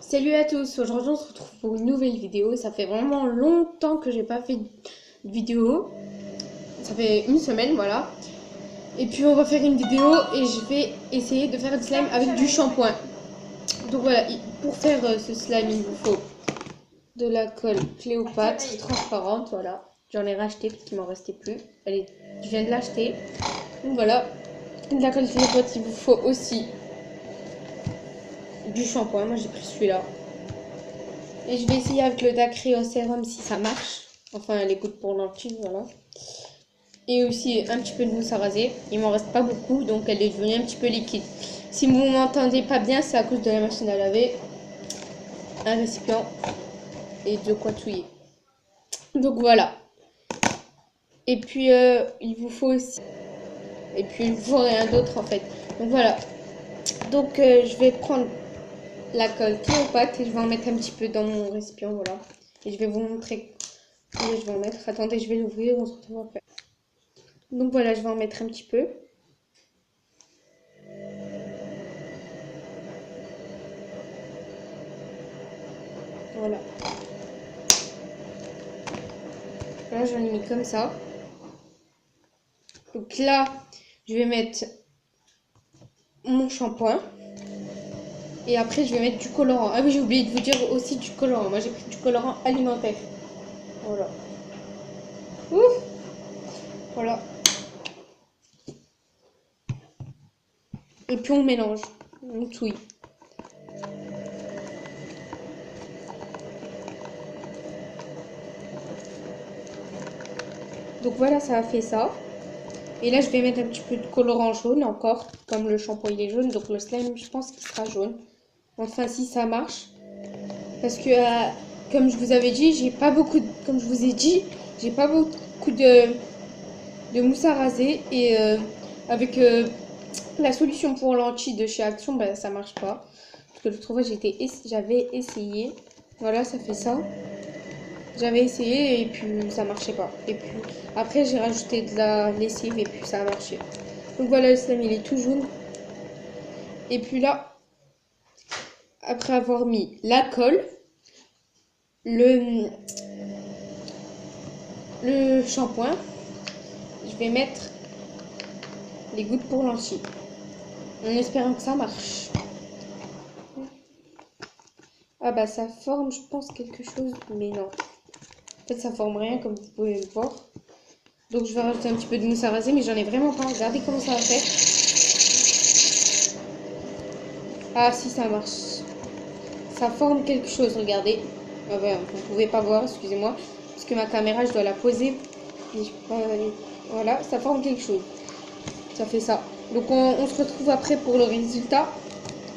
Salut à tous, aujourd'hui on se retrouve pour une nouvelle vidéo. Ça fait vraiment longtemps que j'ai pas fait de vidéo. Ça fait une semaine, voilà. Et puis on va faire une vidéo et je vais essayer de faire du slime avec du shampoing. Donc voilà, pour faire ce slime, il vous faut de la colle Cléopâtre transparente, voilà. J'en ai racheté parce qu'il m'en restait plus. Allez, je viens de l'acheter. Donc voilà, de la colle Cléopâtre, il vous faut aussi du shampoing. Moi j'ai pris celui-là. Et je vais essayer avec le Dacry au sérum si ça marche. Enfin, les gouttes pour lentilles, voilà. Et aussi un petit peu de mousse à raser. Il m'en reste pas beaucoup, donc elle est devenue un petit peu liquide. Si vous m'entendez pas bien, c'est à cause de la machine à laver. Un récipient et de quoi touiller. Donc voilà. Et puis, il vous faut aussi... Et puis, il vous faut rien d'autre en fait. Donc voilà. Donc, je vais prendre la colle Cléopâtre et je vais en mettre un petit peu dans mon récipient, voilà. Et je vais vous montrer. Et je vais en mettre. Attendez, je vais l'ouvrir, on se retrouve après. Donc voilà, je vais en mettre un petit peu. Voilà. Là, j'en ai mis comme ça. Donc là, je vais mettre mon shampoing. Et après, je vais mettre du colorant. Ah oui, j'ai oublié de vous dire aussi du colorant. Moi, j'ai pris du colorant alimentaire. Voilà. Ouf. Voilà. Et puis, on mélange. On touille. Donc voilà, ça a fait ça. Et là, je vais mettre un petit peu de colorant jaune encore. Comme le shampoing, il est jaune. Donc le slime, je pense qu'il sera jaune. Enfin, si ça marche. Parce que, comme je vous avais dit, j'ai pas beaucoup de... Comme je vous ai dit, j'ai pas beaucoup de mousse à raser. Et avec la solution pour lentilles de chez Action, ben, ça marche pas. Parce que l'autre fois, j'avais essayé. Voilà, ça fait ça. J'avais essayé et puis ça marchait pas. Et puis après, j'ai rajouté de la lessive et puis ça a marché. Donc voilà, le slime, il est tout jaune. Et puis là, après avoir mis la colle, le shampoing, je vais mettre les gouttes pour lentilles. En espérant que ça marche. Ah bah ça forme, je pense, quelque chose, mais non. En fait, ça forme rien, comme vous pouvez le voir. Donc je vais rajouter un petit peu de mousse à raser, mais j'en ai vraiment pas. Regardez comment ça va faire. Ah si, ça marche. Ça forme quelque chose, regardez. Ah ouais, vous pouvez pas voir, excusez-moi. Parce que ma caméra, je dois la poser. Voilà, ça forme quelque chose. Ça fait ça. Donc on se retrouve après pour le résultat.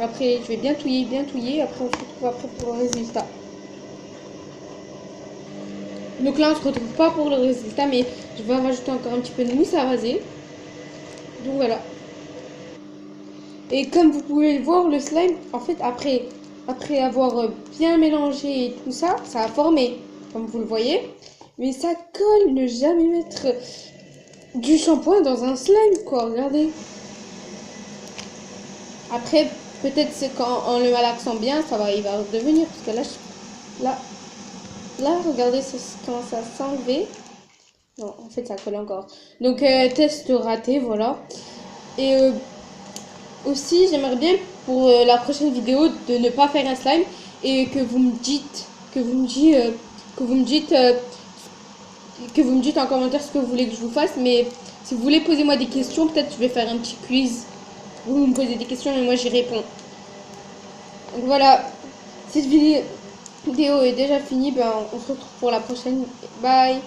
Après, je vais bien touiller. Après, on se retrouve après pour le résultat. Donc là, on se retrouve pas pour le résultat, mais je vais rajouter encore un petit peu de mousse à raser. Donc voilà. Et comme vous pouvez le voir, le slime, en fait, après avoir bien mélangé et tout ça, ça a formé, comme vous le voyez. Mais ça colle, ne jamais mettre du shampoing dans un slime, quoi, regardez. Après, peut-être c'est quand on le malaxant bien, il va redevenir, parce que là, regardez, ça commence à s'enlever. Non, en fait, ça colle encore. Donc, test raté, voilà. Et aussi, j'aimerais bien pour la prochaine vidéo de ne pas faire un slime et que vous me dites en commentaire ce que vous voulez que je vous fasse. Mais si vous voulez poser moi des questions, peut-être je vais faire un petit quiz. Vous me posez des questions et moi j'y réponds. Donc voilà, cette vidéo est déjà finie. Ben, on se retrouve pour la prochaine. Bye.